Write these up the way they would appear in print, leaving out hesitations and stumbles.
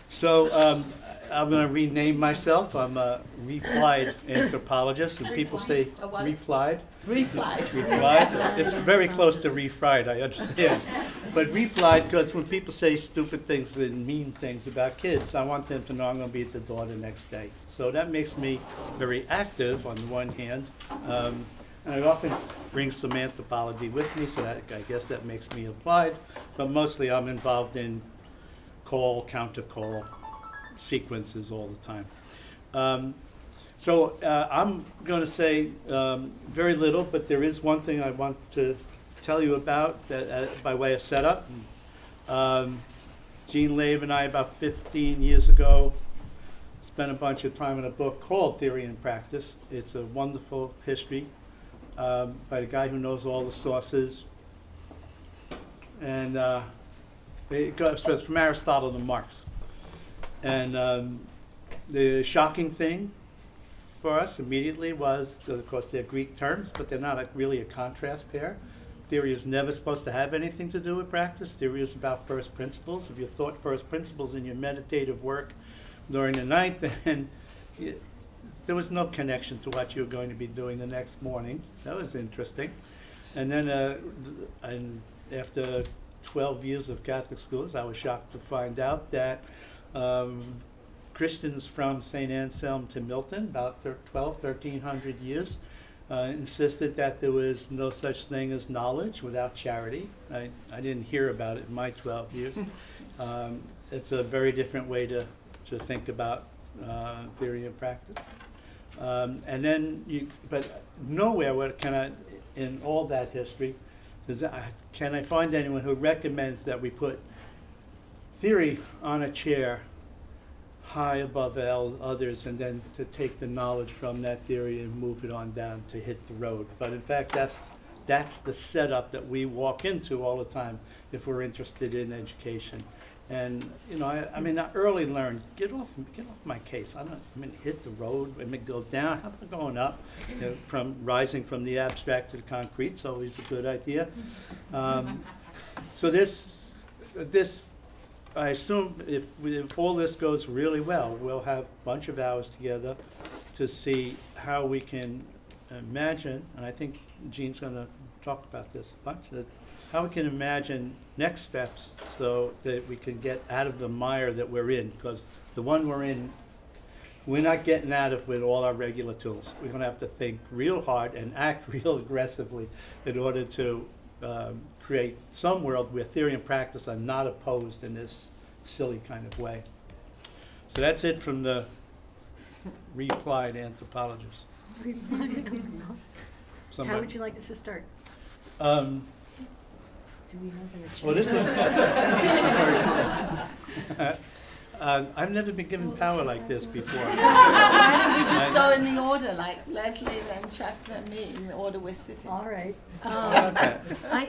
So I'm going to rename myself. I'm a replied anthropologist, and people say A what? replied. Replied. Replied. It's very close to refried, I understand. But replied, because when people say stupid things and mean things about kids, I want them to know I'm going to be at the door the next day. So that makes me very active on the one hand. And I often bring some anthropology with me, so that, I guess that makes me applied. But mostly I'm involved in call, counter-call sequences all the time. So I'm going to say very little, but there is one thing I want to tell you about that, by way of setup. Jean Lave and I, about 15 years ago, spent a bunch of time in a book called Theory and Practice. It's a wonderful history by the guy who knows all the sources. And it goes from Aristotle to Marx. And the shocking thing for us immediately was, of course, they're Greek terms, but they're not really a contrast pair. Theory is never supposed to have anything to do with practice. Theory is about first principles. If you thought first principles in your meditative work during the night, then there was no connection to what you were going to be doing the next morning. That was interesting. And then and after 12 years of Catholic schools, I was shocked to find out that Christians from St. Anselm to Milton, about 1300 years, insisted that there was no such thing as knowledge without charity. I didn't hear about it in my 12 years. It's a very different way to think about theory and practice. And then, but nowhere in all that history, can I find anyone who recommends that we put theory on a chair high above all others, and then to take the knowledge from that theory and move it on down to hit the road. But in fact, that's the setup that we walk into all the time if we're interested in education. And I mean, I early learned, get off my case. Hit the road. Go down. How about going up? From rising from the abstract to the concrete. It's always a good idea. So this. I assume if all this goes really well, we'll have a bunch of hours together to see how we can imagine, and I think Jean's going to talk about this a bunch, how we can imagine next steps so that we can get out of the mire that we're in, because the one we're in, we're not getting out of with all our regular tools. We're going to have to think real hard and act real aggressively in order to create some world where theory and practice are not opposed in this silly kind of way. So that's it from the replied anthropologist. How would you like us to start? Do we have an agenda? Well, this is I've never been given power like this before. Why don't we just go in the order, like Lesley, then Chuck, then me, in the order we're sitting? All right. Okay.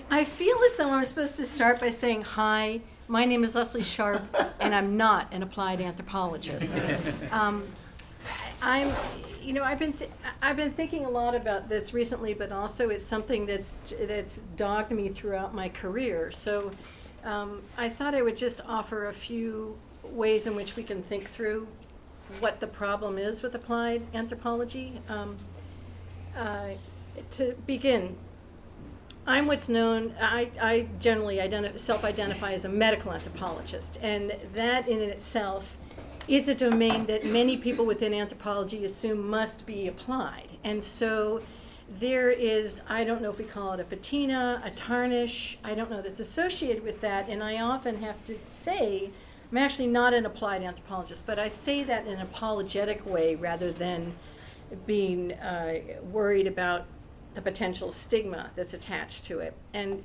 I feel as though I'm supposed to start by saying, hi, my name is Lesley Sharp, and I'm not an applied anthropologist. I've been thinking a lot about this recently, but also it's something that's dogged me throughout my career. So I thought I would just offer a few ways in which we can think through what the problem is with applied anthropology. To begin, I'm what's known, I generally self-identify as a medical anthropologist, and that in itself is a domain that many people within anthropology assume must be applied. And so there is, I don't know if we call it a patina, a tarnish, I don't know, that's associated with that, and I often have to say, I'm actually not an applied anthropologist, but I say that in an apologetic way rather than being worried about the potential stigma that's attached to it. And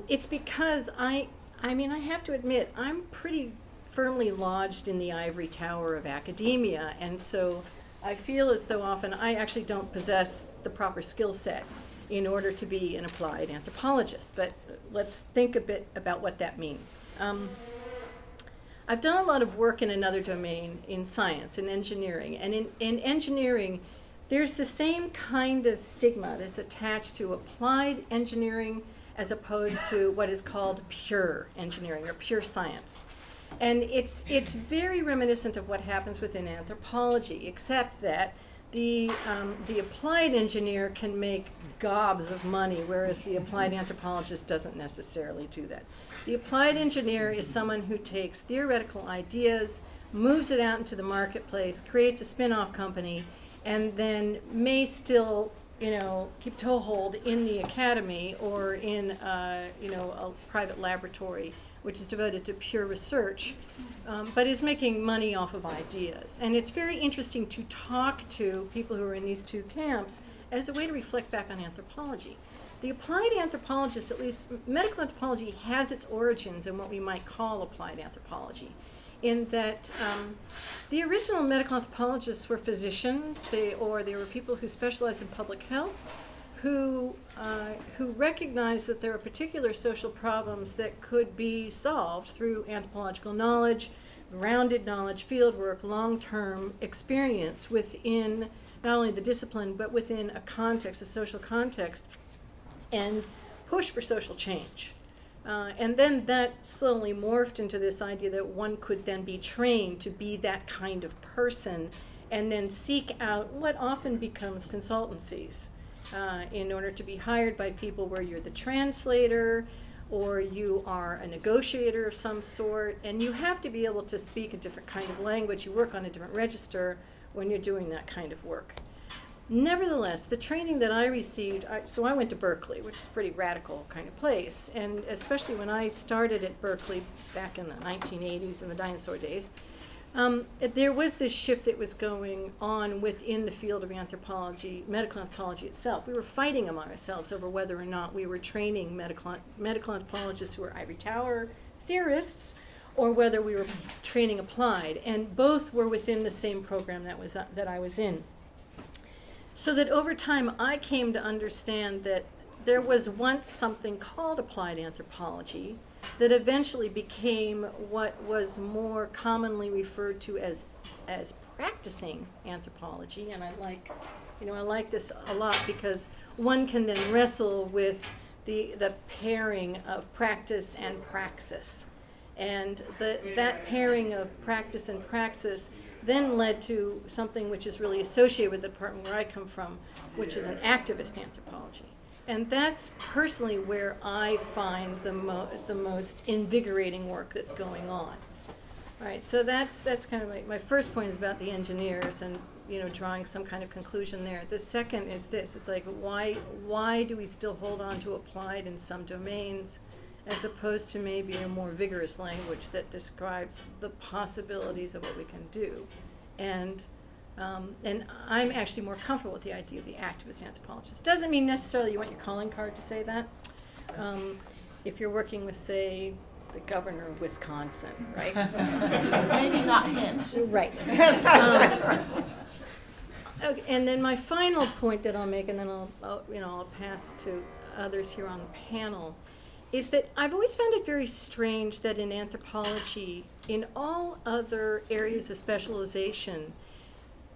it's because I have to admit, I'm pretty firmly lodged in the ivory tower of academia, and so I feel as though often I actually don't possess the proper skill set in order to be an applied anthropologist. But let's think a bit about what that means. I've done a lot of work in another domain, in science, in engineering, and in engineering, there's the same kind of stigma that's attached to applied engineering as opposed to what is called pure engineering or pure science. And it's very reminiscent of what happens within anthropology, except that the applied engineer can make gobs of money, whereas the applied anthropologist doesn't necessarily do that. The applied engineer is someone who takes theoretical ideas, moves it out into the marketplace, creates a spin-off company, and then may still, keep toehold in the academy or in, a private laboratory, which is devoted to pure research, but is making money off of ideas. And it's very interesting to talk to people who are in these two camps as a way to reflect back on anthropology. The applied anthropologist, at least medical anthropology, has its origins in what we might call applied anthropology, in that the original medical anthropologists were physicians, or they were people who specialized in public health, who recognized that there were particular social problems that could be solved through anthropological knowledge, grounded knowledge, fieldwork, long-term experience within not only the discipline, but within a context, a social context, and push for social change. And then that slowly morphed into this idea that one could then be trained to be that kind of person and then seek out what often becomes consultancies in order to be hired by people where you're the translator or you are a negotiator of some sort, and you have to be able to speak a different kind of language. You work on a different register when you're doing that kind of work. Nevertheless, the training that I received, so I went to Berkeley, which is a pretty radical kind of place, and especially when I started at Berkeley back in the 1980s in the dinosaur days, there was this shift that was going on within the field of anthropology, medical anthropology itself. We were fighting among ourselves over whether or not we were training medical anthropologists who were ivory tower theorists, or whether we were training applied, and both were within the same program that I was in. So that over time I came to understand that there was once something called applied anthropology that eventually became what was more commonly referred to as practicing anthropology, and I like this a lot because one can then wrestle with the pairing of practice and praxis, and that pairing of practice and praxis then led to something which is really associated with the department where I come from, which is an activist anthropology. And that's personally where I find the most invigorating work that's going on. All right, so that's kind of my first point is about the engineers and drawing some kind of conclusion there. The second is this: it's like why do we still hold on to applied in some domains, as opposed to maybe a more vigorous language that describes the possibilities of what we can do, and I'm actually more comfortable with the idea of the activist anthropologist. Doesn't mean necessarily you want your calling card to say that. If you're working with, say, the governor of Wisconsin, right? Maybe not him. Right. Okay, and then my final point that I'll make, and then I'll pass to others here on the panel, is that I've always found it very strange that in anthropology, in all other areas of specialization,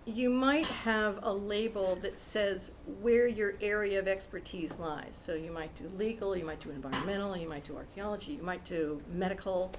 you might have a label that says where your area of expertise lies. So you might do legal, you might do environmental, you might do archaeology, you might do medical,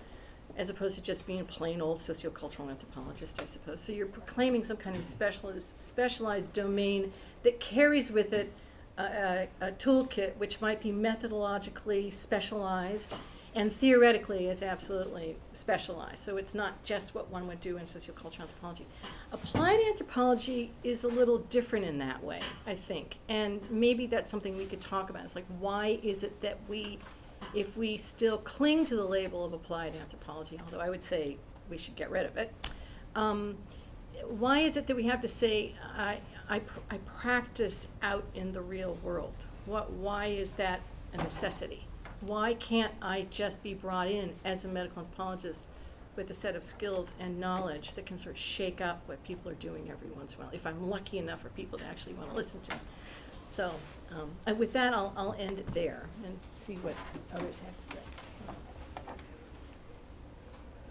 as opposed to just being a plain old sociocultural anthropologist, I suppose. So you're proclaiming some kind of specialized domain that carries with it a toolkit which might be methodologically specialized and theoretically is absolutely specialized. So it's not just what one would do in sociocultural anthropology. Applied anthropology is a little different in that way, I think. And maybe that's something we could talk about. It's like, why is it that if we still cling to the label of applied anthropology, although I would say we should get rid of it, why is it that we have to say, I practice out in the real world? Why is that a necessity? Why can't I just be brought in as a medical anthropologist with a set of skills and knowledge that can sort of shake up what people are doing every once in a while, if I'm lucky enough for people to actually want to listen to me? So and with that, I'll end it there and see what others have to say.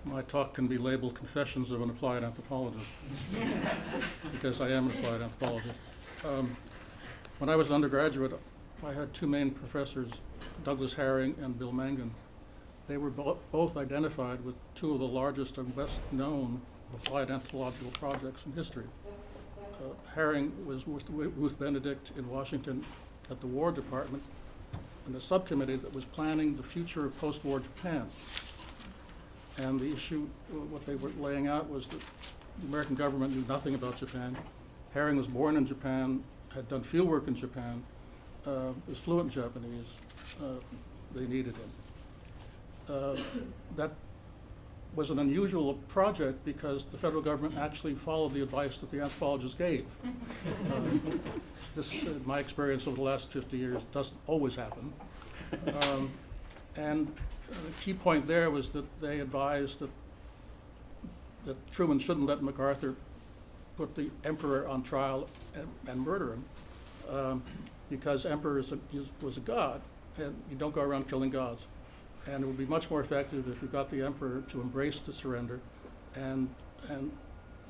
My talk can be labeled Confessions of an Applied Anthropologist, because I am an applied anthropologist. When I was an undergraduate, I had two main professors, Douglas Herring and Bill Mangan, they were both identified with two of the largest and best known applied anthropological projects in history. Herring was with Ruth Benedict in Washington at the War Department in a subcommittee that was planning the future of post-war Japan. And the issue, what they were laying out was that the American government knew nothing about Japan. Herring was born in Japan, had done field work in Japan, was fluent in Japanese. They needed him. That was an unusual project because the federal government actually followed the advice that the anthropologists gave. This, in my experience over the last 50 years, doesn't always happen. And the key point there was that they advised that Truman shouldn't let MacArthur put the emperor on trial and murder him, because emperor was a god, and you don't go around killing gods. And it would be much more effective if you got the emperor to embrace the surrender and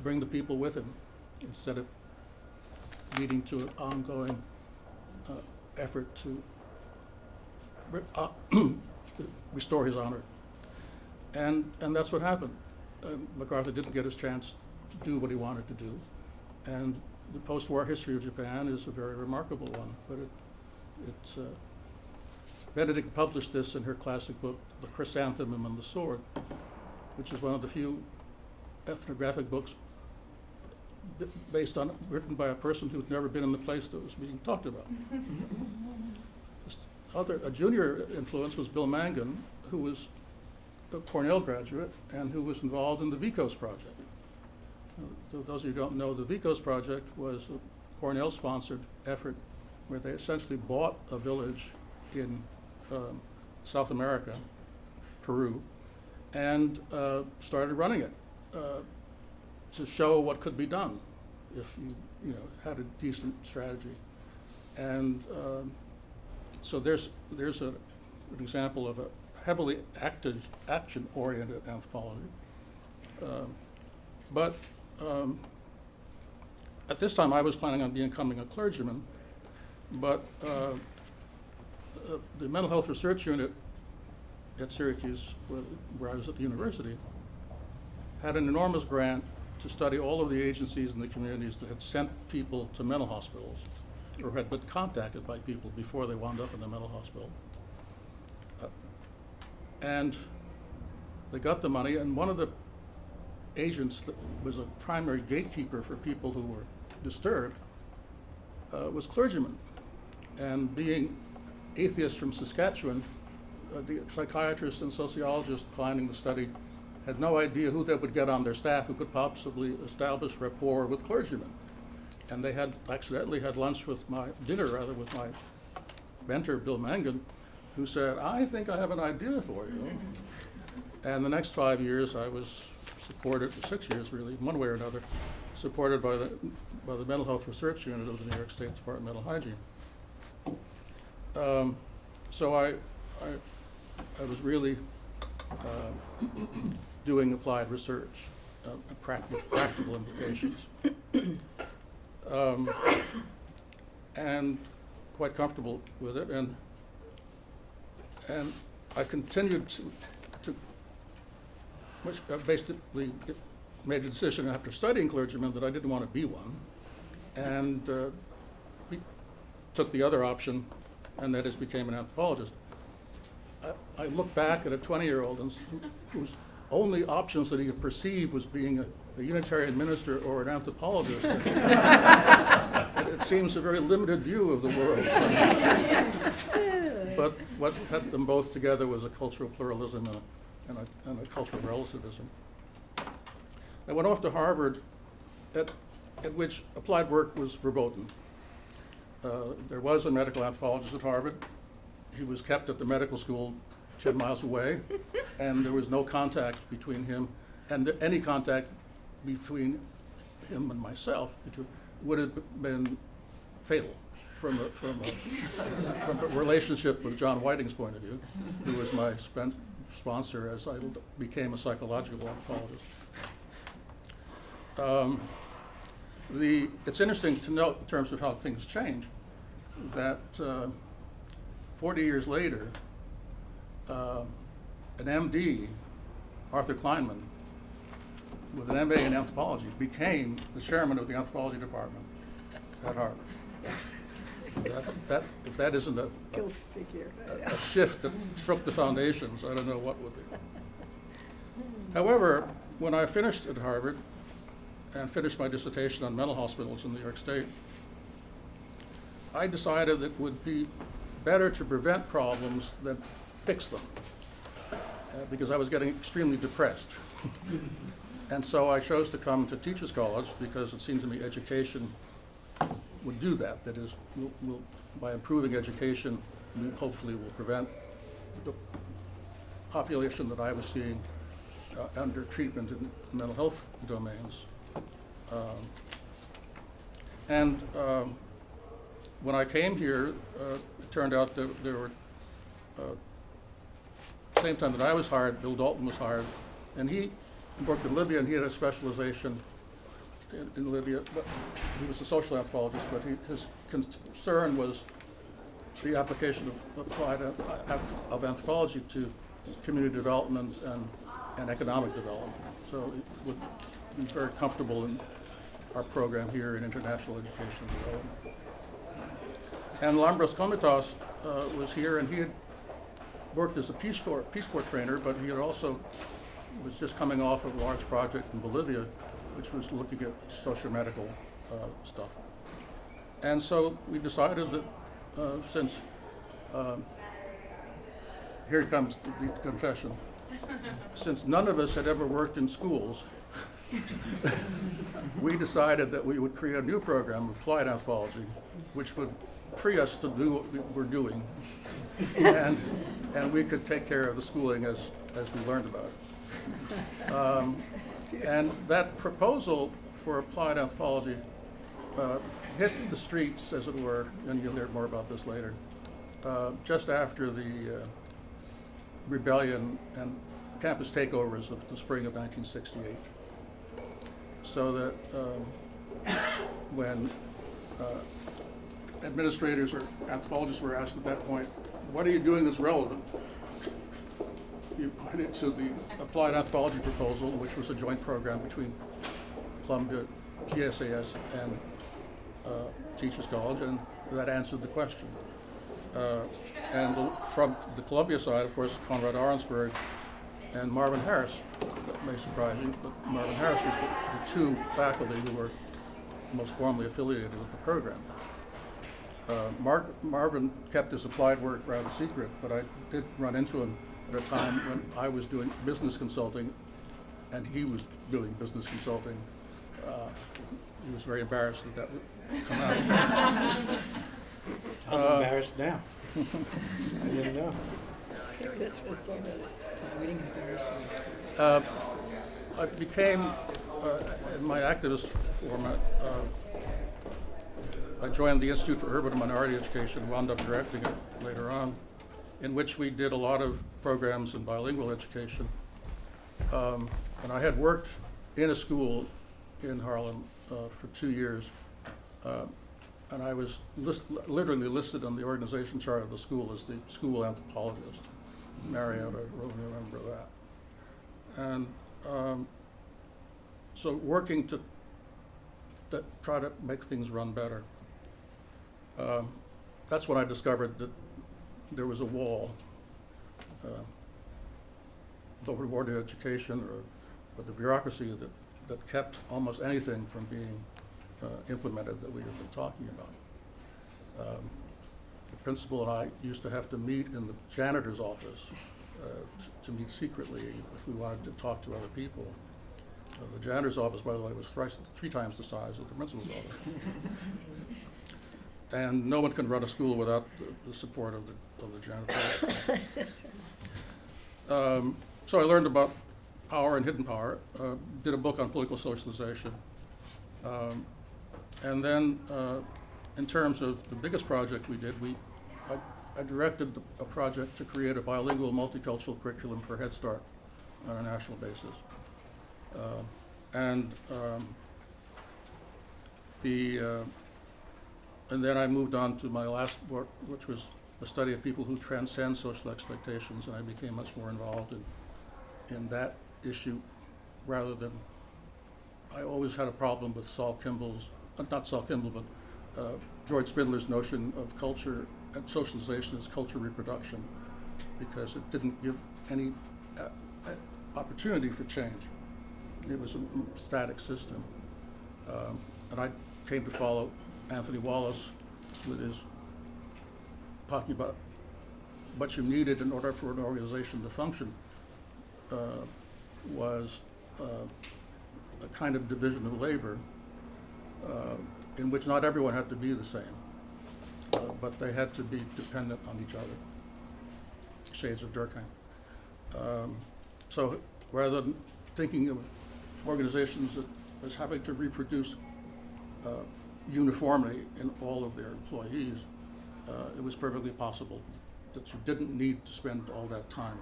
bring the people with him, instead of leading to an ongoing effort to restore his honor. And that's what happened. MacArthur didn't get his chance to do what he wanted to do. And the post-war history of Japan is a very remarkable one, but it's Benedict published this in her classic book, The Chrysanthemum and the Sword, which is one of the few ethnographic books written by a person who'd never been in the place that was being talked about. A junior influence was Bill Mangan, who was a Cornell graduate and who was involved in the VCOS project. Those of you who don't know, the VCOS project was a Cornell-sponsored effort where they essentially bought a village in South America, Peru, and started running it to show what could be done if you had a decent strategy. And so there's an example of a heavily action-oriented anthropology. But at this time, I was planning on becoming a clergyman, but the mental health research unit at Syracuse, where I was at the university, had an enormous grant to study all of the agencies in the communities that had sent people to mental hospitals or had been contacted by people before they wound up in the mental hospital. And they got the money, and one of the agents that was a primary gatekeeper for people who were disturbed was clergymen. And being atheists from Saskatchewan, the psychiatrists and sociologists planning the study had no idea who they would get on their staff who could possibly establish rapport with clergymen. And they had accidentally had dinner with my mentor, Bill Mangan, who said, "I think I have an idea for you." And the next 5 years I was supported, 6 years really, one way or another, supported by the Mental Health Research Unit of the New York State Department of Mental Hygiene. So I was really doing applied research, practical implications, and quite comfortable with it. And I continued to basically made a decision after studying clergymen that I didn't want to be one, and took the other option, and that is became an anthropologist. I look back at a 20-year-old whose only options that he could perceive was being a Unitarian minister or an anthropologist. And it seems a very limited view of the world. But what kept them both together was a cultural pluralism and a cultural relativism. I went off to Harvard, at which applied work was verboten. There was a medical anthropologist at Harvard. He was kept at the medical school 10 miles away, and there was no contact between him, and any contact between him and myself would have been fatal from a relationship with John Whiting's point of view, who was my sponsor as I became a psychological anthropologist. It's interesting to note in terms of how things change that 40 years later, an MD, Arthur Kleinman, with an MA in anthropology, became the chairman of the anthropology department at Harvard. If that isn't a shift that shook the foundations, I don't know what would be. However, when I finished at Harvard and finished my dissertation on mental hospitals in New York State, I decided it would be better to prevent problems than fix them, because I was getting extremely depressed. And so I chose to come to Teachers College because it seemed to me education would do that. That is, by improving education, we hopefully will prevent the population that I was seeing under treatment in mental health domains. When I came here, it turned out that there were, same time that I was hired, Bill Dalton was hired, and he worked in Libya, and he had a specialization in Libya. But he was a social anthropologist, but his concern was the application of anthropology to community development and economic development. So it would be very comfortable in our program here in international education and development. And Lambros Komitas was here, and he had worked as a Peace Corps trainer, but he had also was just coming off of a large project in Bolivia, which was looking at socio-medical stuff. And so we decided that since, here comes the confession, since none of us had ever worked in schools, we decided that we would create a new program, applied anthropology, which would free us to do what we were doing, and we could take care of the schooling as we learned about it. And that proposal for applied anthropology hit the streets, as it were, and you'll hear more about this later, just after the rebellion and campus takeovers of the spring of 1968. So that when administrators or anthropologists were asked at that point, what are you doing that's relevant? You pointed to the applied anthropology proposal, which was a joint program between Columbia, TSAS, and Teachers College, and that answered the question. And from the Columbia side, of course, Conrad Arensberg and Marvin Harris. That may surprise you, but Marvin Harris was the two faculty who were most formally affiliated with the program. Marvin kept his applied work rather secret, but I did run into him at a time when I was doing business consulting and he was doing business consulting. He was very embarrassed that would come out. I'm embarrassed now. I didn't know. That's what's on the reading embarrassment. I became, in my activist format, I joined the Institute for Urban and Minority Education, wound up directing it later on, in which we did a lot of programs in bilingual education. And I had worked in a school in Harlem for 2 years, and I was literally listed on the organization chart of the school as the school anthropologist. Marietta wrote me a member of that. And so working to try to make things run better. That's when I discovered that there was a wall over board education or the bureaucracy that kept almost anything from being implemented that we have been talking about. The principal and I used to have to meet in the janitor's office to meet secretly if we wanted to talk to other people. The janitor's office, by the way, was three times the size of the principal's office. And no one can run a school without the support of the janitor. So I learned about power and hidden power, did a book on political socialization. And then in terms of the biggest project we did, I directed a project to create a bilingual multicultural curriculum for Head Start on a national basis. And then I moved on to my last work, which was a study of people who transcend social expectations, and I became much more involved in that issue rather than, I always had a problem with Saul Kimball's, not Saul Kimball, but George Spindler's notion of culture and socialization as culture reproduction, because it didn't give any opportunity for change. It was a static system. And I came to follow Anthony Wallace with his talking about what you needed in order for an organization to function was a kind of division of labor in which not everyone had to be the same, but they had to be dependent on each other. Shades of Durkheim. So rather than thinking of organizations as having to reproduce uniformity in all of their employees, it was perfectly possible that you didn't need to spend all that time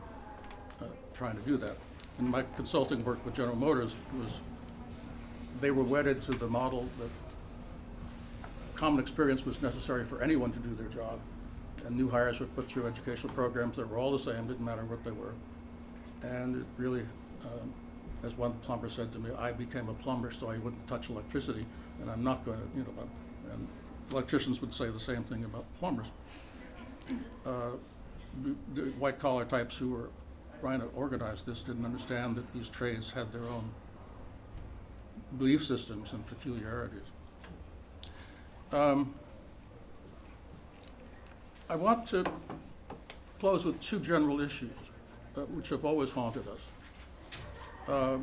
trying to do that. And my consulting work with General Motors was, they were wedded to the model that common experience was necessary for anyone to do their job, and new hires were put through educational programs that were all the same, didn't matter what they were. And it really, as one plumber said to me, I became a plumber so I wouldn't touch electricity, and I'm not going to, and electricians would say the same thing about plumbers. The white-collar types who were trying to organize this didn't understand that these trades had their own belief systems and peculiarities. I want to close with two general issues which have always haunted us.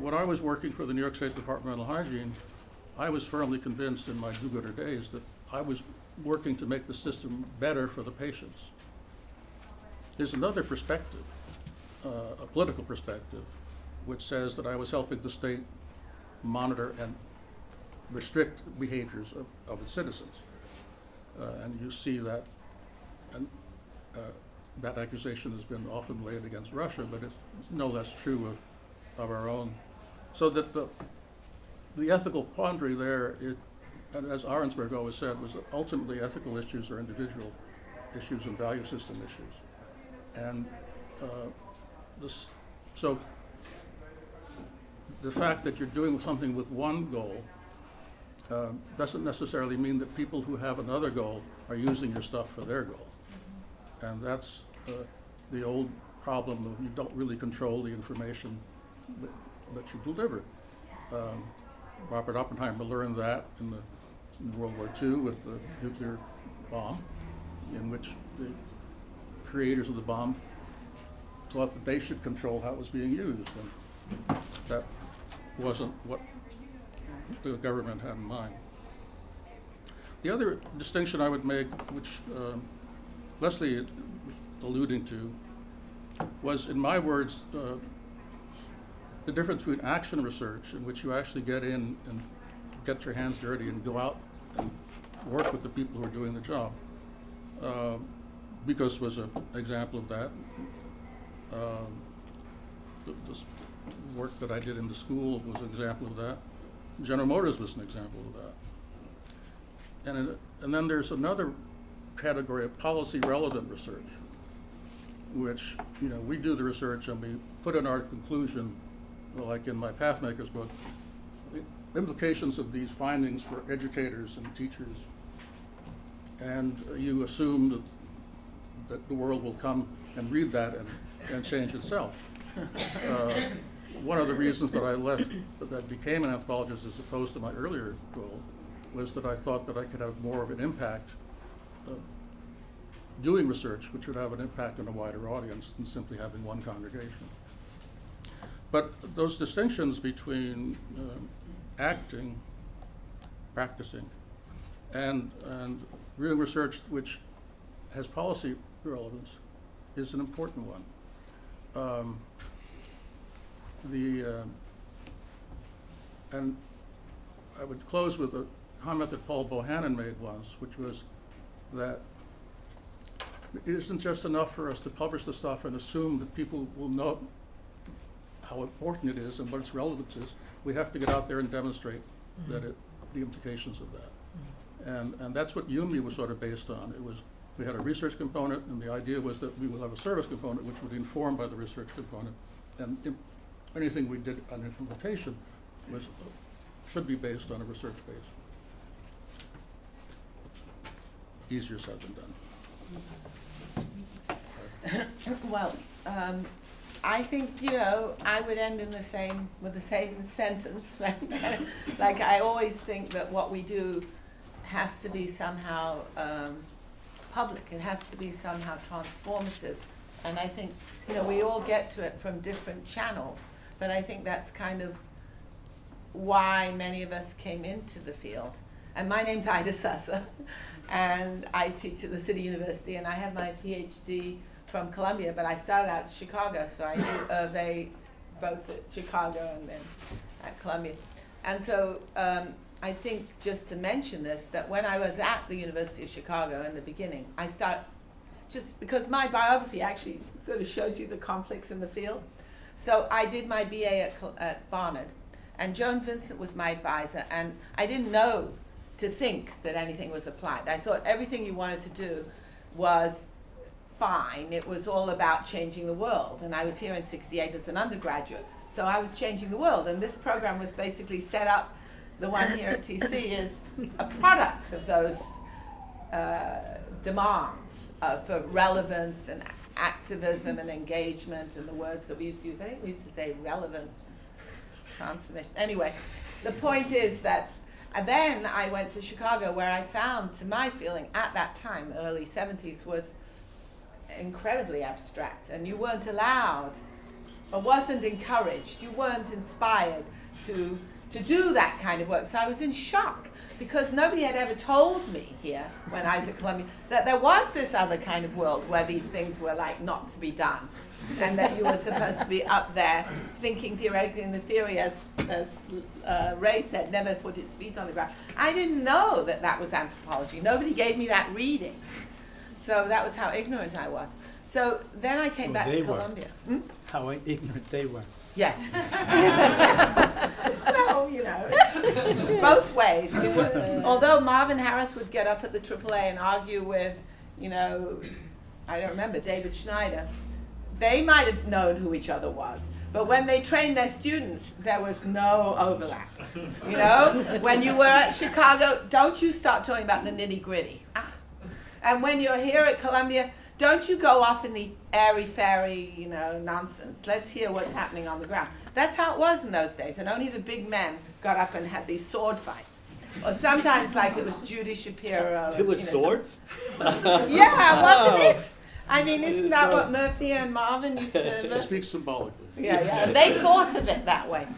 When I was working for the New York State Department of Hygiene, I was firmly convinced in my do-gooder days that I was working to make the system better for the patients. There's another perspective, a political perspective, which says that I was helping the state monitor and restrict behaviors of its citizens. And you see that, and that accusation has been often laid against Russia, but it's no less true of our own. So that the ethical quandary there, and as Arensberg always said, was that ultimately ethical issues are individual issues and value system issues. And so the fact that you're doing something with one goal doesn't necessarily mean that people who have another goal are using your stuff for their goal. And that's the old problem of you don't really control the information that you deliver. Robert Oppenheimer learned that in World War II with the nuclear bomb, in which the creators of the bomb thought that they should control how it was being used, and that wasn't what the government had in mind. The other distinction I would make, which Lesley was alluding to, was, in my words, the difference between action research, in which you actually get in and get your hands dirty and go out and work with the people who are doing the job. Because was an example of that. The work that I did in the school was an example of that. General Motors was an example of that. And then there's another category of policy relevant research, which, we do the research and we put in our conclusion, like in my Pathmakers book, the implications of these findings for educators and teachers. And you assume that the world will come and read that and change itself. One of the reasons that I left, that became an anthropologist as opposed to my earlier goal, was that I thought that I could have more of an impact doing research, which would have an impact on a wider audience than simply having one congregation. But those distinctions between acting, practicing, and real research which has policy relevance is an important one. And I would close with a comment that Paul Bohannon made once, which was that it isn't just enough for us to publish the stuff and assume that people will know how important it is and what its relevance is. We have to get out there and demonstrate that the implications of that. And that's what Yumi was sort of based on. It was We had a research component, and the idea was that we would have a service component which would be informed by the research component. And anything we did on implementation should be based on a research base. Easier said than done. Well, I think, I would end with the same sentence, right? Like, I always think that what we do has to be somehow public. It has to be somehow transformative. And I think, we all get to it from different channels. But I think that's kind of why many of us came into the field. And my name's Ida Susser, and I teach at the City University, and I have my PhD from Columbia, but I started out at Chicago, so I knew Herve both at Chicago and then at Columbia. And so I think, just to mention this, that when I was at the University of Chicago in the beginning, I started, just because my biography actually sort of shows you the conflicts in the field. So I did my BA at Barnard, and Joan Vincent was my advisor, and I didn't know to think that anything was applied. I thought everything you wanted to do was fine. It was all about changing the world, and I was here in '68 as an undergraduate, so I was changing the world, and this program was basically set up, the one here at TC is a product of those demands for relevance and activism and engagement, and the words that we used to use. I think we used to say relevance, transformation. Anyway, the point is that, and then I went to Chicago, where I found, to my feeling at that time, early '70s, was incredibly abstract, and you weren't allowed, or wasn't encouraged, you weren't inspired to do that kind of work. So I was in shock, because nobody had ever told me here, when I was at Columbia, that there was this other kind of world where these things were like not to be done, and that you were supposed to be up there thinking theoretically, and the theory, as Ray said, never put its feet on the ground. I didn't know that that was anthropology. Nobody gave me that reading. So that was how ignorant I was. So then I came back to Columbia. How ignorant they were. Yes. Well, it's both ways. We were, although Marvin Harris would get up at the AAA and argue with, I don't remember, David Schneider, they might have known who each other was. But when they trained their students, there was no overlap. When you were at Chicago, don't you start talking about the nitty-gritty. And when you're here at Columbia, don't you go off in the airy-fairy, nonsense. Let's hear what's happening on the ground. That's how it was in those days, and only the big men got up and had these sword fights. Or sometimes, like, it was Judy Shapiro. It was swords? Yeah, wasn't it? I mean, isn't that what Murphy and Marvin used to... It speaks symbolically. Yeah, and they thought of it that way.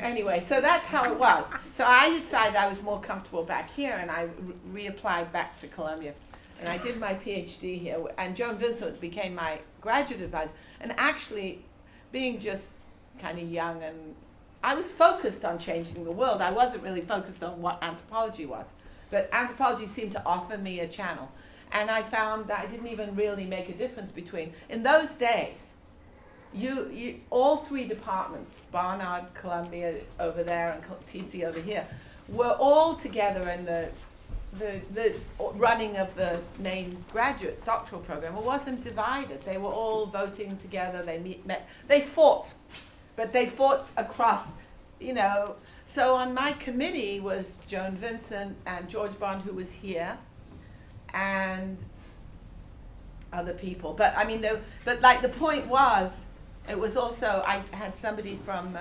Anyway, so that's how it was. So I decided I was more comfortable back here, and I reapplied back to Columbia. And I did my PhD here, and Joan Vincent became my graduate advisor. And actually, being just kind of young, and I was focused on changing the world. I wasn't really focused on what anthropology was. But anthropology seemed to offer me a channel. And I found that I didn't even really make a difference between, in those days, you all three departments, Barnard, Columbia over there, and TC over here, were all together in the running of the main graduate doctoral program. It wasn't divided. They were all voting together. They fought, but they fought across, So on my committee was Joan Vincent and George Bond, who was here, and other people. But I mean, the point was, it was also, I had somebody from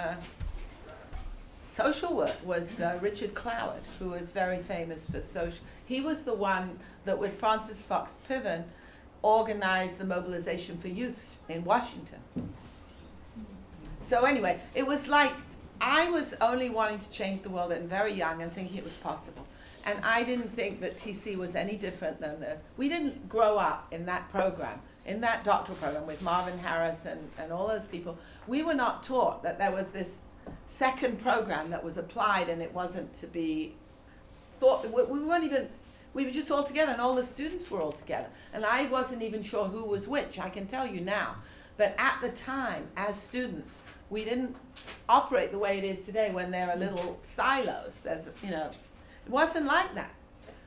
social work, was Richard Cloward, who was very famous for social. He was the one that, with Francis Fox Piven, organized the mobilization for youth in Washington. So anyway, it was like, I was only wanting to change the world and very young and thinking it was possible. And I didn't think that TC was any different than we didn't grow up in that program, in that doctoral program with Marvin Harris and all those people. We were not taught that there was this second program that was applied, and it wasn't to be thought. We were just all together, and all the students were all together. And I wasn't even sure who was which, I can tell you now. But at the time, as students, we didn't operate the way it is today, when there are little silos. It wasn't like that.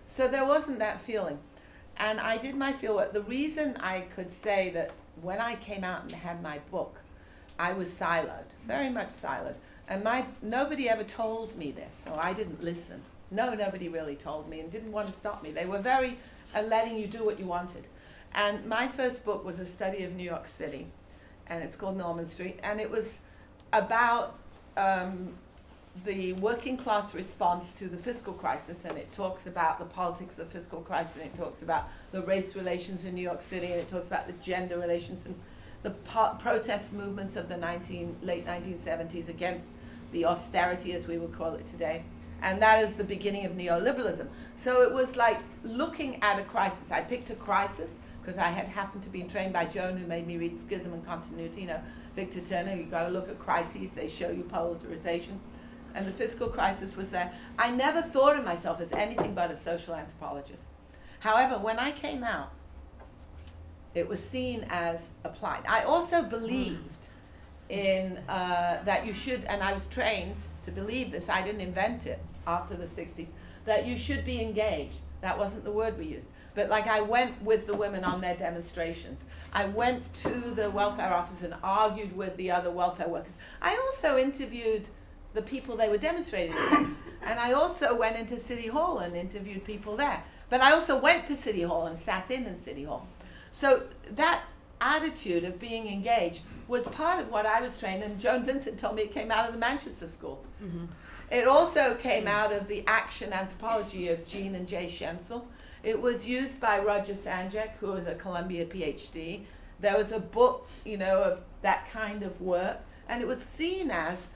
So there wasn't that feeling. And I did my fieldwork. The reason I could say that when I came out and had my book, I was siloed, very much siloed. And nobody ever told me this, so I didn't listen. No, nobody really told me and didn't want to stop me. They were very letting you do what you wanted. And my first book was a study of New York City, and it's called Norman Street, and it was about the working class response to the fiscal crisis, and it talks about the politics of the fiscal crisis, and it talks about the race relations in New York City, and it talks about the gender relations and the protest movements of the late 1970s against the austerity, as we would call it today. And that is the beginning of neoliberalism. So it was like looking at a crisis. I picked a crisis because I had happened to be trained by Joan, who made me read Schism and Continuity. You know, Victor Turner, you've got to look at crises. They show you polarization. And the fiscal crisis was there. I never thought of myself as anything but a social anthropologist. However, when I came out, it was seen as applied. I also believed in that you should, and I was trained to believe this, I didn't invent it after the 60s, that you should be engaged. That wasn't the word we used. But like I went with the women on their demonstrations. I went to the welfare office and argued with the other welfare workers. I also interviewed the people they were demonstrating against. And I also went into City Hall and interviewed people there. But I also went to City Hall and sat in City Hall. So that attitude of being engaged was part of what I was trained in. Joan Vincent told me it came out of the Manchester School. Mm-hmm. It also came out of the action anthropology of Jean and Jay Schenzel. It was used by Roger Sanjak, who was a Columbia PhD. There was a book, you know, of that kind of work, and it was seen as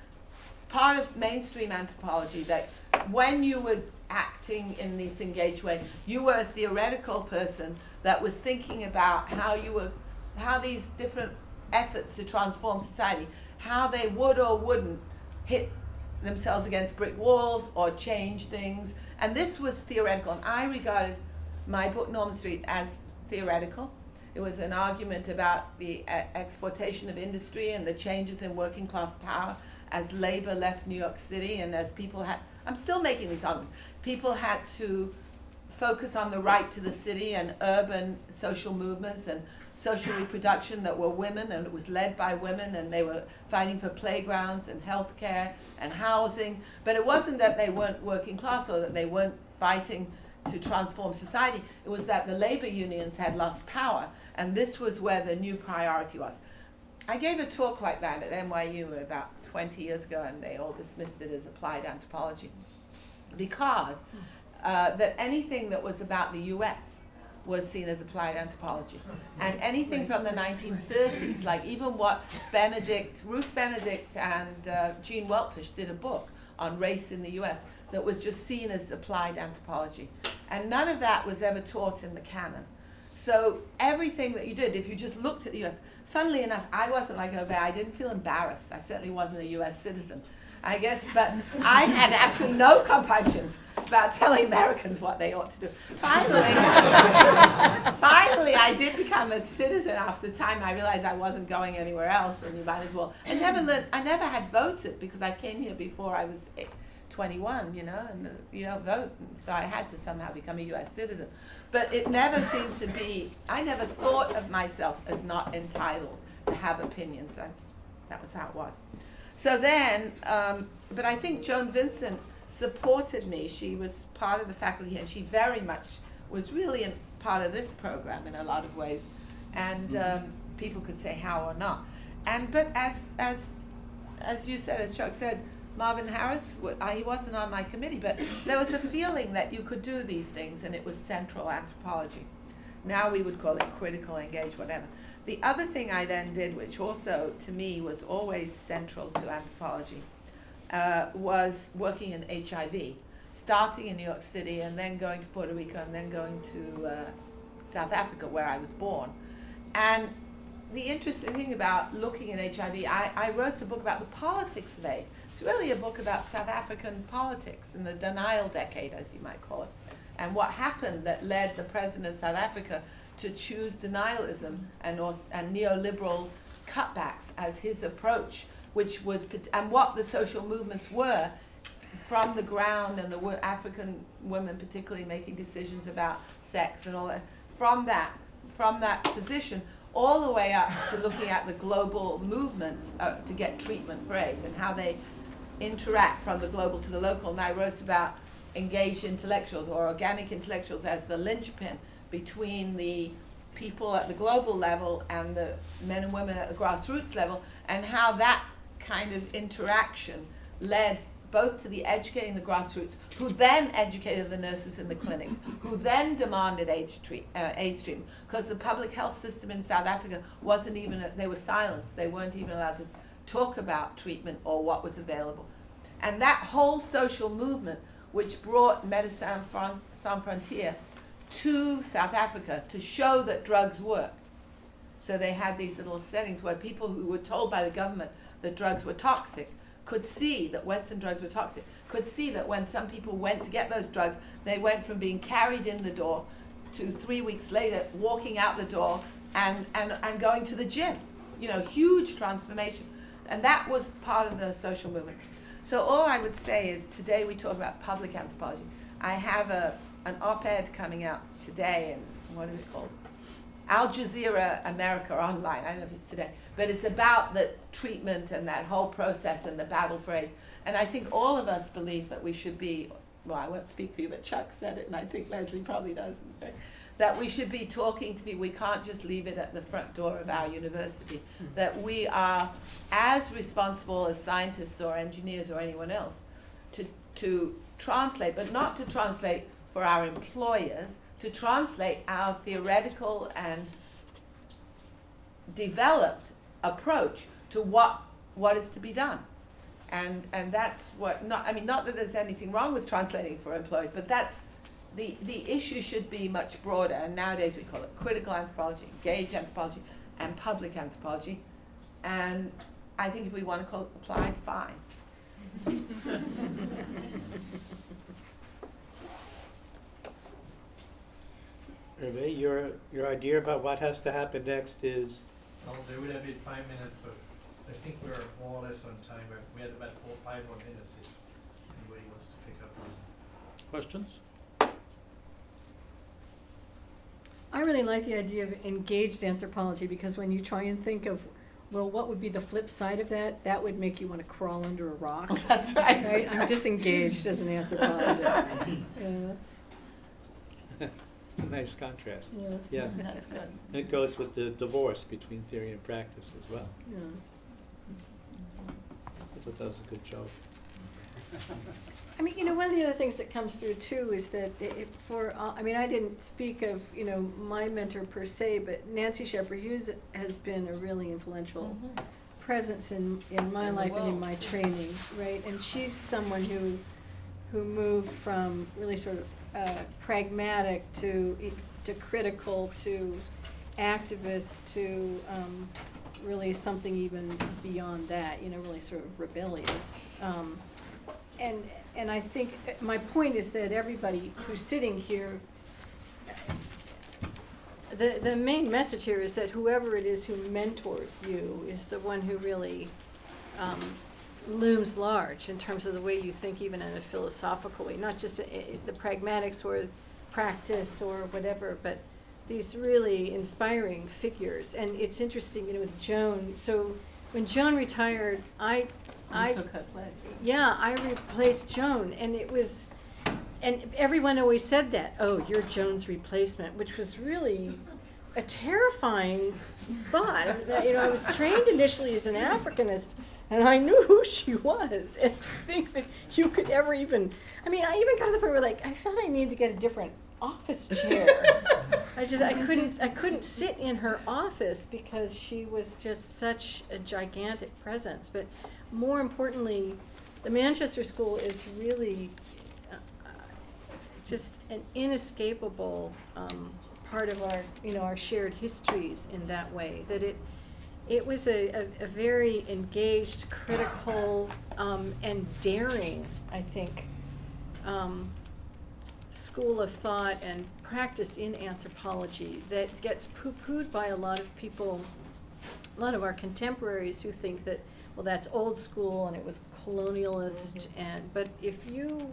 part of mainstream anthropology that when you were acting in this engaged way, you were a theoretical person that was thinking about how these different efforts to transform society, how they would or wouldn't hit themselves against brick walls or change things. And this was theoretical, and I regarded my book Norman Street as theoretical. It was an argument about the exploitation of industry and the changes in working class power as labor left New York City, and as people had, I'm still making these arguments, people had to focus on the right to the city and urban social movements and social reproduction that were women, and it was led by women, and they were fighting for playgrounds and healthcare and housing. But it wasn't that they weren't working class or that they weren't fighting to transform society. It was that the labor unions had lost power, and this was where the new priority was. I gave a talk like that at NYU about 20 years ago, and they all dismissed it as applied anthropology, because that anything that was about the US was seen as applied anthropology. And anything from the 1930s, like even what Ruth Benedict and Jean Weltfish did a book on race in the US that was just seen as applied anthropology. And none of that was ever taught in the canon. So everything that you did, if you just looked at the US, funnily enough, I wasn't like Herve. I didn't feel embarrassed. I certainly wasn't a US citizen, I guess, but I had absolutely no compunctions about telling Americans what they ought to do. Finally, I did become a citizen after time. I realized I wasn't going anywhere else, and you might as well. I never had voted because I came here before I was 21, you know, and you don't vote, so I had to somehow become a US citizen. But it never seemed to be, I never thought of myself as not entitled to have opinions. That was how it was. So then, but I think Joan Vincent supported me. She was part of the faculty here, and she very much was really part of this program in a lot of ways. And people could say how or not. But as you said, as Chuck said, Marvin Harris, he wasn't on my committee, but there was a feeling that you could do these things, and it was central anthropology. Now we would call it critical, engaged, whatever. The other thing I then did, which also to me was always central to anthropology, was working in HIV, starting in New York City and then going to Puerto Rico and then going to South Africa, where I was born. And the interesting thing about looking at HIV, I wrote a book about the politics of AIDS. It's really a book about South African politics in the denial decade, as you might call it, and what happened that led the president of South Africa to choose denialism and neoliberal cutbacks as his approach, which was, and what the social movements were from the ground, and the African women particularly making decisions about sex and all that, from that position all the way up to looking at the global movements to get treatment for AIDS and how they interact from the global to the local. And I wrote about engaged intellectuals or organic intellectuals as the linchpin between the people at the global level and the men and women at the grassroots level, and how that kind of interaction led both to the educating the grassroots, who then educated the nurses in the clinics, who then demanded AIDS treatment, because the public health system in South Africa wasn't even, they were silenced. They weren't even allowed to talk about treatment or what was available. And that whole social movement, which brought Médecins Sans Frontières to South Africa to show that drugs worked. So they had these little settings where people who were told by the government that drugs were toxic could see that Western drugs were toxic, could see that when some people went to get those drugs, they went from being carried in the door to 3 weeks later walking out the door and going to the gym. You know, huge transformation. And that was part of the social movement. So all I would say is today we talk about public anthropology. I have an op-ed coming out today in, what is it called? Al Jazeera America Online, I don't know if it's today, but it's about the treatment and that whole process and the battle for AIDS. And I think all of us believe that we should be, well, I won't speak for you, but Chuck said it, and I think Lesley probably does, right? That we should be talking to people. We can't just leave it at the front door of our university. That we are as responsible as scientists or engineers or anyone else to translate, but not to translate for our employers, to translate our theoretical and developed approach to what is to be done. And that's what, not that there's anything wrong with translating for employees, but that's, the issue should be much broader, and nowadays we call it critical anthropology, engaged anthropology, and public anthropology. And I think if we want to call it applied, fine. Herve, your idea about what has to happen next is? Well, there would have been 5 minutes, so I think we're more or less on time. We had about 5 more minutes if anybody wants to pick up on. Questions? I really like the idea of engaged anthropology, because when you try and think of, well, what would be the flip side of that, that would make you want to crawl under a rock. That's right. Right? I'm disengaged as an anthropologist. Yeah. Nice contrast. Yeah. Yeah. That's good. It goes with the divorce between theory and practice as well. Yeah. I thought that was a good joke. I mean, you know, one of the other things that comes through too is that I didn't speak of, you know, my mentor per se, but Nancy Shepherd Hughes has been a really influential presence in my In the life and in world. my training, right? And she's someone who moved from really sort of pragmatic to critical to activist to really something even beyond that, you know, really sort of rebellious. And I think my point is that everybody who's sitting here, the main message here is that whoever it is who mentors you is the one who really looms large in terms of the way you think, even in a philosophical way, not just the pragmatics or practice or whatever, but these really inspiring figures. And it's interesting, you know, with Joan. So when Joan retired, I took her place. yeah, I replaced Joan, and it was, and everyone always said that, oh, you're Joan's replacement, which was really a terrifying thought. You know, I was trained initially as an Africanist, and I knew who she was, and to think that you could ever even, I mean, I even got to the point where, like, I felt I needed to get a different office chair. I couldn't sit in her office because she was just such a gigantic presence. But more importantly, the Manchester School is really just an inescapable part of our, you know, our shared histories in that way. That it was a very engaged, critical, and daring, I think, school of thought and practice in anthropology that gets poo-pooed by a lot of people, a lot of our contemporaries who think that, well, that's old school and it was colonialist, but if you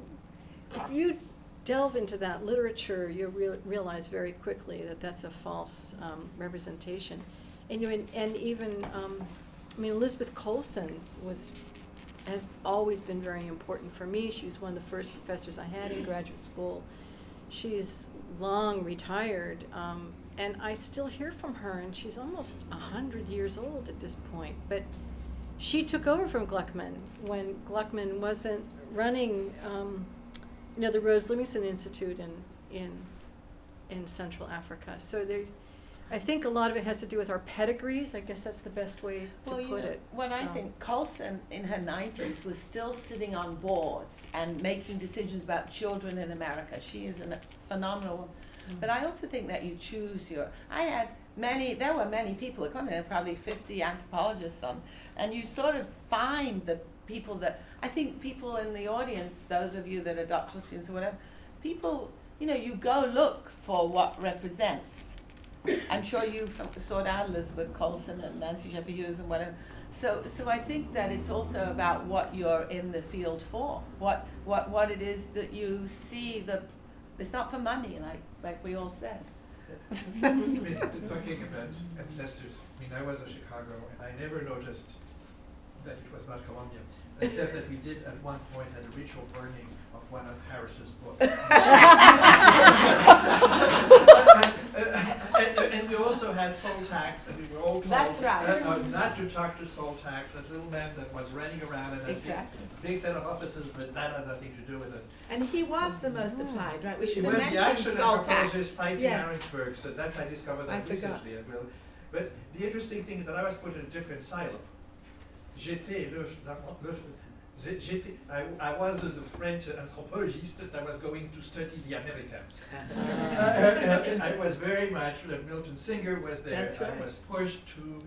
delve into that literature, you realize very quickly that that's a false representation. And even Elizabeth Colson has always been very important for me. She was one of the first professors I had in graduate school. She's long retired, and I still hear from her, and she's almost 100 years old at this point. But she took over from Gluckman when Gluckman wasn't running, the Rose Livingston Institute in Central Africa. So I think a lot of it has to do with our pedigrees. I guess that's the best way to put it. I think Colson in her 90s was still sitting on boards and making decisions about children in America. She is a phenomenal woman. Mm-hmm. But I also think that you choose there were many people at Columbia, there were probably 50 anthropologists and you sort of find the people that, I think people in the audience, those of you that are doctoral students or whatever, people, you go look for what represents. I'm sure you sought out Elizabeth Colson and Nancy Shepherd Hughes and whatever. So I think that it's also about what you're in the field for. What it is that you see it's not for money, like we all said. Talking about ancestors, I was in Chicago and I never noticed that it was not Columbia, except that we did at one point had a ritual burning of one of Harris's books. And we also had soul tax, and we were all told That's right. not to talk to soul tax, that little man that was running around in a big set of offices, but that had nothing to do with it. And he was the most applied, right? We He should was have the mentioned action soul tax. anthropologist fighting Yes. Harrisburg, so that's I discovered that I forgot. recently. But the interesting thing is that I was put in a different silo. I was the French anthropologist that was going to study the Americans. I was very much, Milton Singer was there. That's right. I was pushed to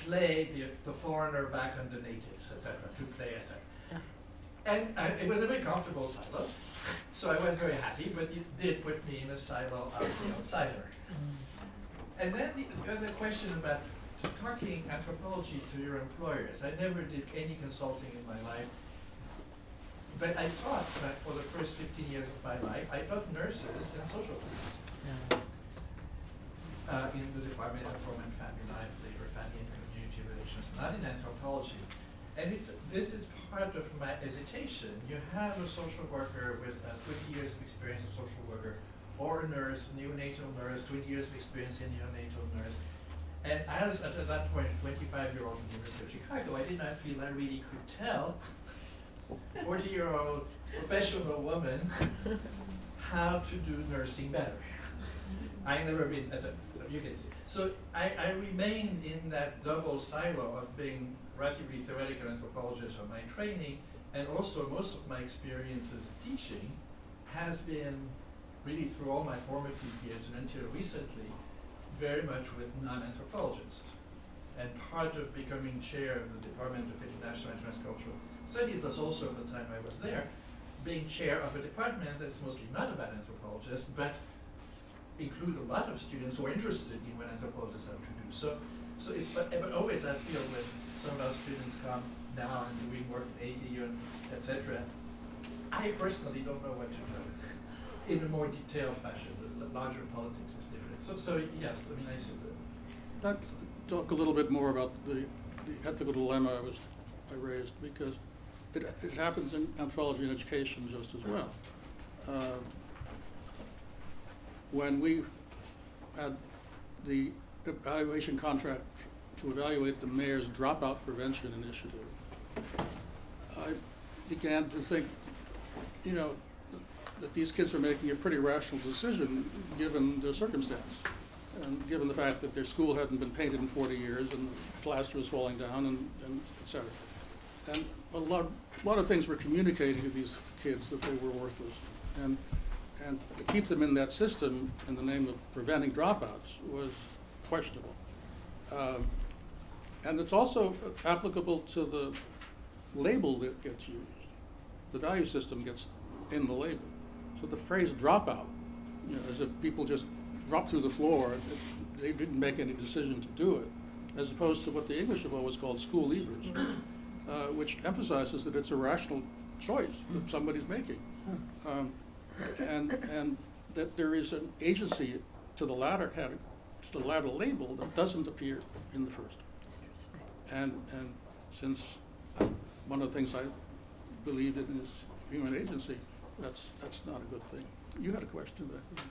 play the foreigner back on the natives, etc., to play, etc. And it was a very comfortable silo, so I was very happy, but it did put me in a silo of the outsider. And then the other question about talking anthropology to your employers. I never did any consulting in my life, but I taught for the first 15 years of my life. I taught nurses and social workers in the Department of Home and Family Life, Labor, Family and Community Relations, not in anthropology. And this is part of my hesitation. You have a social worker with 20 years of experience as a social worker, or a nurse, neonatal nurse, 20 years of experience in neonatal nurse. And as at that point, 25-year-old at the University of Chicago, I did not feel I really could tell 40-year-old professional woman how to do nursing better. I never been, you can see. So I remained in that double silo of being relatively theoretical anthropologist for my training, and also most of my experiences teaching has been really through all my formative years and until recently, very much with non-anthropologists. And part of becoming chair of the Department of International and Transcultural Studies was also, at the time I was there, being chair of a department that's mostly not about anthropologists, but include a lot of students who are interested in what anthropologists have to do. So it's, but always I feel when some of our students come now and doing work in AD, etc., I personally don't know what to do in a more detailed fashion. The larger politics is different. So yes, I should. Let's talk a little bit more about the ethical dilemma I raised, because it happens in anthropology and education just as well. When we had the evaluation contract to evaluate the mayor's dropout prevention initiative, I began to think, that these kids are making a pretty rational decision given the circumstance, and given the fact that their school hadn't been painted in 40 years and the plaster was falling down and et cetera. And a lot of things were communicating to these kids that they were worthless. And to keep them in that system in the name of preventing dropouts was questionable. And it's also applicable to the label that gets used. The value system gets in the label. So the phrase dropout, as if people just dropped through the floor, they didn't make any decision to do it, as opposed to what the English have always called school leavers, which emphasizes that it's a rational choice that somebody's making. And that there is an agency to the latter category, to the latter label that doesn't appear in the first. And since one of the things I believe in is human agency, that's not a good thing. You had a question there.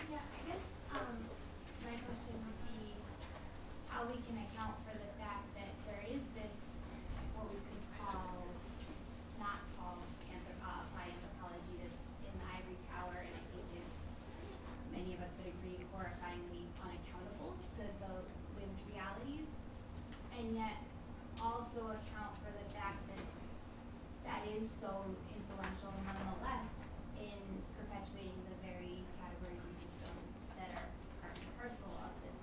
Yeah, I guess my question would be how we can account for the fact that there is this, what we could call, not call applied anthropology that's in the ivory tower, and I think is, many of us would agree, horrifyingly unaccountable to the lived realities, and yet also account for the fact that that is so influential nonetheless in perpetuating the very categories and systems that are part and parcel of this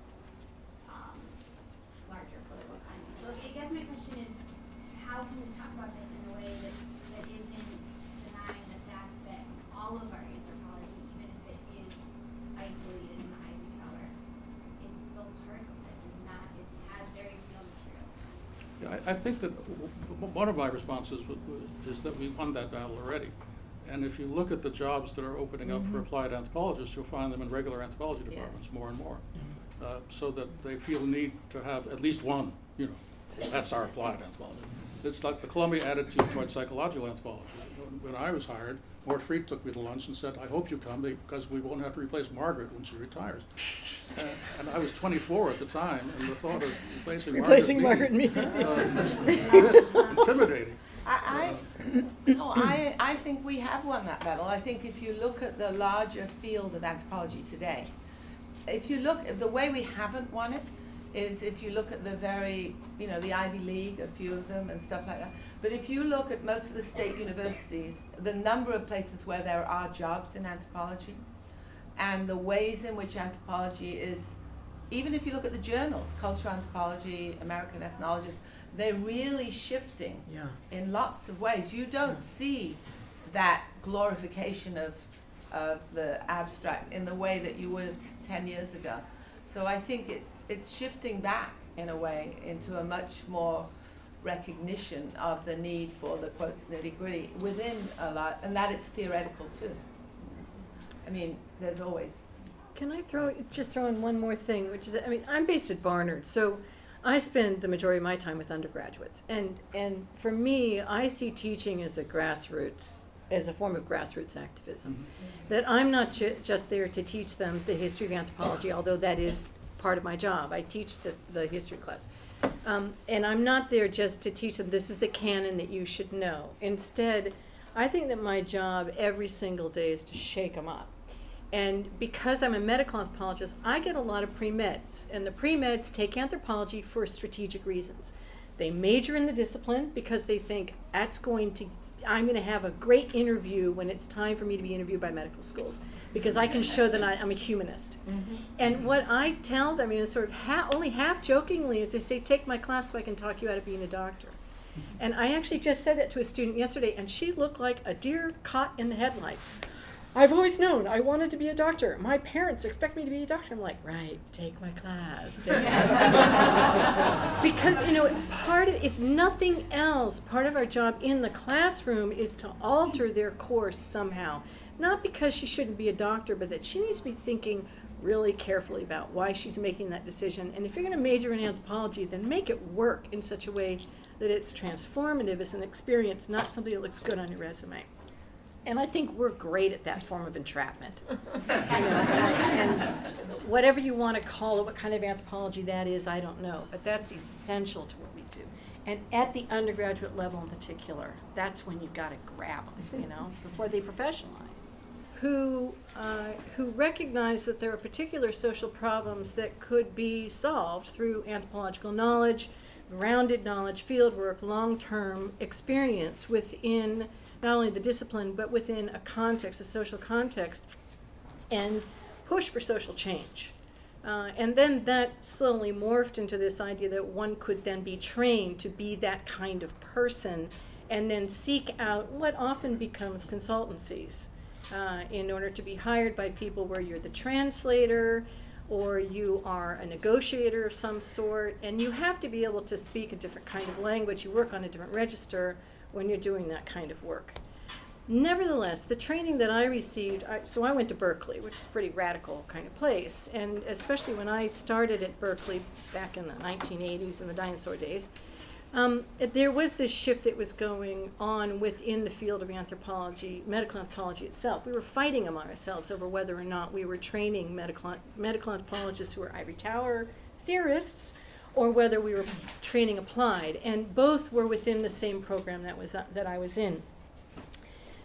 larger political economy. So I guess my question is, how can we talk about this in a way that isn't denying the fact that all of our anthropology, even if it is isolated in the ivory tower, is still part of this, it has very real material. Yeah, I think that one of my responses is that we won that battle already. And if you look at the jobs that are opening up for applied anthropologists, you'll find them in regular anthropology departments more and more. So that they feel the need to have at least one, that's our applied anthropology. It's like the Columbia attitude toward psychological anthropology. When I was hired, Mort Freak took me to lunch and said, I hope you come because we won't have to replace Margaret when she retires. And I was 24 at the time, and the thought of replacing Margaret and me. Intimidating. I think we have won that battle. I think if you look at the larger field of anthropology today, the way we haven't won it is if you look at the the Ivy League, a few of them and stuff like that. But if you look at most of the state universities, the number of places where there are jobs in anthropology and the ways in which anthropology is, even if you look at the journals, cultural anthropology, American ethnologists, they're really shifting in lots of ways. You don't see that glorification of the abstract in the way that you would have 10 years ago. So I think it's shifting back in a way into a much more recognition of the need for the quotes nitty-gritty within a lot, and that it's theoretical too. I mean, there's always. Can I just throw in one more thing, which is, I'm based at Barnard, so I spend the majority of my time with undergraduates, and for me, I see teaching as a form of grassroots activism. That I'm not just there to teach them the history of anthropology, although that is part of my job. I teach the history class. And I'm not there just to teach them this is the canon that you should know. Instead, I think that my job every single day is to shake them up. And because I'm a medical anthropologist, I get a lot of pre-meds. And the pre-meds take anthropology for strategic reasons. They major in the discipline because they think I'm going to have a great interview when it's time for me to be interviewed by medical schools, because I can show that I'm a humanist. Mm-hmm. And what I tell them, sort of only half jokingly, is they say, take my class so I can talk you out of being a doctor. Mm-hmm. And I actually just said that to a student yesterday, and she looked like a deer caught in the headlights. I've always known I wanted to be a doctor. My parents expect me to be a doctor. I'm like, right, take my class. Because, if nothing else, part of our job in the classroom is to alter their course somehow. Not because she shouldn't be a doctor, but that she needs to be thinking really carefully about why she's making that decision. And if you're going to major in anthropology, then make it work in such a way that it's transformative as an experience, not something that looks good on your resume. And I think we're great at that form of entrapment. And whatever you want to call it, what kind of anthropology that is, I don't know. But that's essential to what we do. And at the undergraduate level in particular, that's when you've got to grab them, before they professionalize. Who recognize that there are particular social problems that could be solved through anthropological knowledge, grounded knowledge, fieldwork, long-term experience within not only the discipline, but within a social context, and push for social change. And then that slowly morphed into this idea that one could then be trained to be that kind of person, and then seek out what often becomes consultancies in order to be hired by people where you're the translator, or you are a negotiator of some sort, and you have to be able to speak a different kind of language. You work on a different register when you're doing that kind of work. Nevertheless, the training that I received, so I went to Berkeley, which is a pretty radical kind of place, and especially when I started at Berkeley back in the 1980s, in the dinosaur days, there was this shift that was going on within the field of anthropology, medical anthropology itself. We were fighting among ourselves over whether or not we were training medical anthropologists who were ivory tower theorists, or whether we were training applied, and both were within the same program that I was in.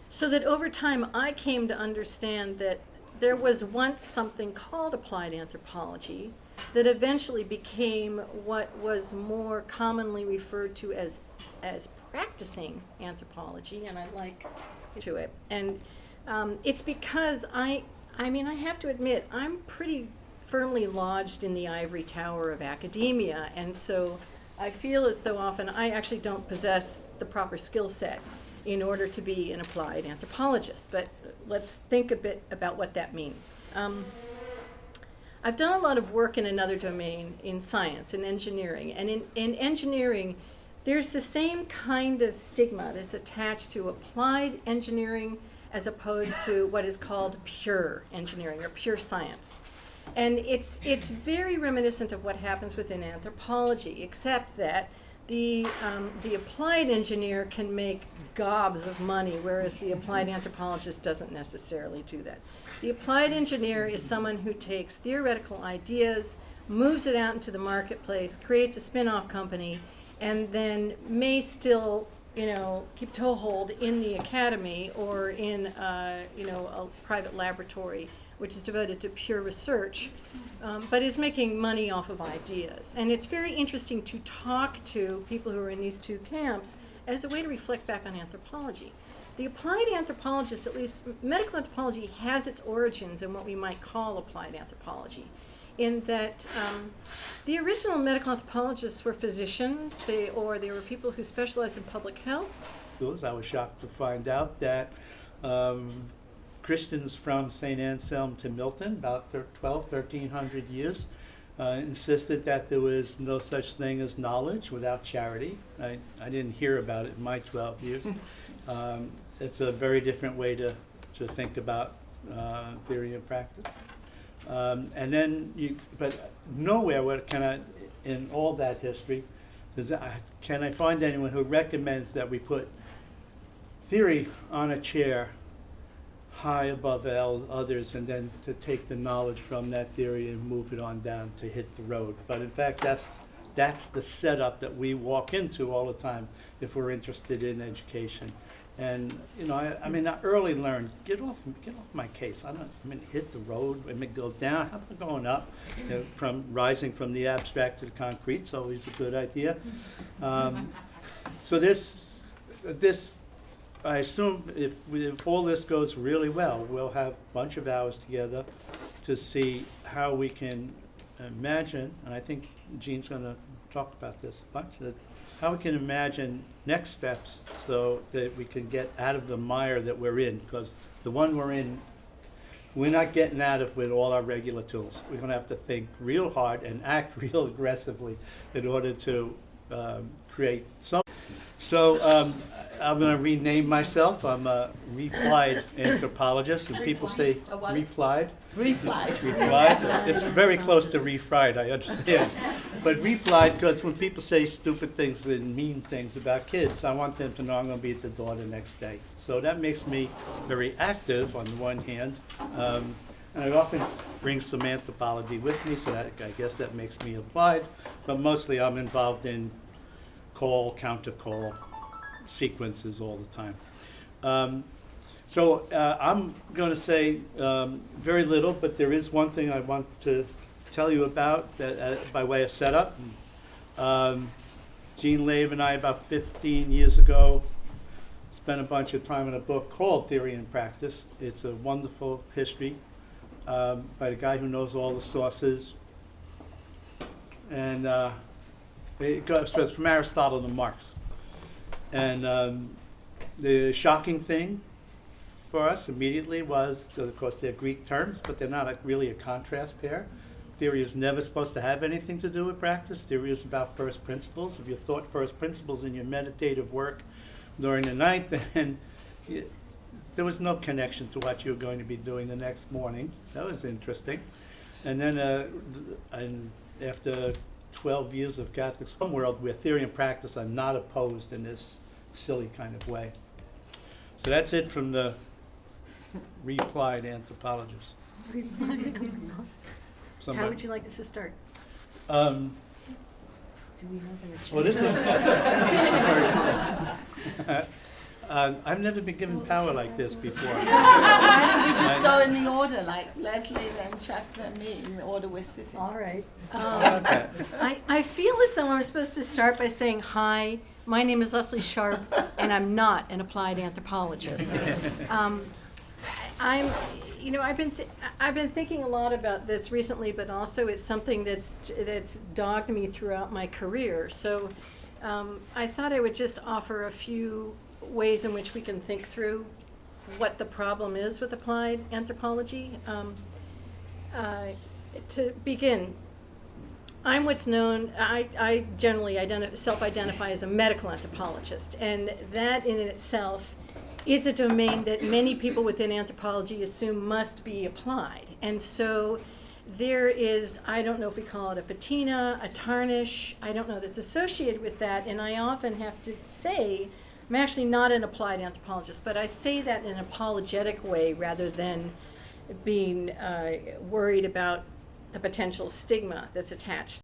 So that over time, I came to understand that there was once something called applied anthropology that eventually became what was more commonly referred to as practicing anthropology, and I like to it. And it's because I have to admit, I'm pretty firmly lodged in the ivory tower of academia, and so I feel as though often I actually don't possess the proper skill set in order to be an applied anthropologist. But let's think a bit about what that means. I've done a lot of work in another domain, in science and engineering. And in engineering, there's the same kind of stigma that's attached to applied engineering as opposed to what is called pure engineering or pure science. And it's very reminiscent of what happens within anthropology, except that the applied engineer can make gobs of money, whereas the applied anthropologist doesn't necessarily do that. The applied engineer is someone who takes theoretical ideas, moves it out into the marketplace, creates a spin-off company, and then may still, keep toehold in the academy or in, a private laboratory, which is devoted to pure research, but is making money off of ideas. And it's very interesting to talk to people who are in these two camps as a way to reflect back on anthropology. The applied anthropologist, at least medical anthropology, has its origins in what we might call applied anthropology, in that the original medical anthropologists were physicians, or they were people who specialized in public health. I was shocked to find out that Christians from St. Anselm to Milton, about 1300 years, insisted that there was no such thing as knowledge without charity. I didn't hear about it in my 12 years. It's a very different way to think about theory and practice. But nowhere in all that history, can I find anyone who recommends that we put theory on a chair high above others, and then to take the knowledge from that theory and move it on down to hit the road. But in fact, that's the setup that we walk into all the time if we're interested in education. And I early learned, get off my case. Hit the road. Go down. How about going up? From rising from the abstract to the concrete is always a good idea. So this. I assume if all this goes really well, we'll have a bunch of hours together to see how we can imagine, and I think Jean's going to talk about this a bunch, how we can imagine next steps so that we can get out of the mire that we're in, because the one we're in, we're not getting out of with all our regular tools. We're going to have to think real hard and act real aggressively in order to create some. So I'm going to rename myself. I'm a replied anthropologist, and people say replied. Replied. Replied. It's very close to refried, I understand. But replied, because when people say stupid things and mean things about kids, I want them to know I'm going to be at the door the next day. So that makes me very active on the one hand. And I often bring some anthropology with me, so that, I guess that makes me applied. But mostly I'm involved in call, counter-call sequences all the time. So I'm going to say very little, but there is one thing I want to tell you about that, by way of setup. Jean Lave and I, about 15 years ago, spent a bunch of time in a book called Theory and Practice. It's a wonderful history by the guy who knows all the sources. And it goes from Aristotle to Marx. And the shocking thing for us immediately was, of course, they're Greek terms, but they're not really a contrast pair. Theory is never supposed to have anything to do with practice. Theory is about first principles. If you thought first principles in your meditative work during the night, then there was no connection to what you were going to be doing the next morning. That was interesting. And then and after 12 years of Catholic some world where theory and practice are not opposed in this silly kind of way. So that's it from the replied anthropologist. How Somebody- would you like us to start? Um, Do we have an agenda? Well, this is. I've never been given power like this before. Why don't we just go in the order, like Lesley, then Chuck, then me, in the order we're sitting? All right. Okay. I feel as though I'm supposed to start by saying, hi, my name is Lesley Sharp, and I'm not an applied anthropologist. I've been thinking a lot about this recently, but also it's something that's dogged me throughout my career. So I thought I would just offer a few ways in which we can think through what the problem is with applied anthropology. To begin, I'm what's known, I generally self-identify as a medical anthropologist, and that in itself is a domain that many people within anthropology assume must be applied. And so there is, I don't know if we call it a patina, a tarnish, I don't know, that's associated with that, and I often have to say, I'm actually not an applied anthropologist, but I say that in an apologetic way rather than being worried about the potential stigma that's attached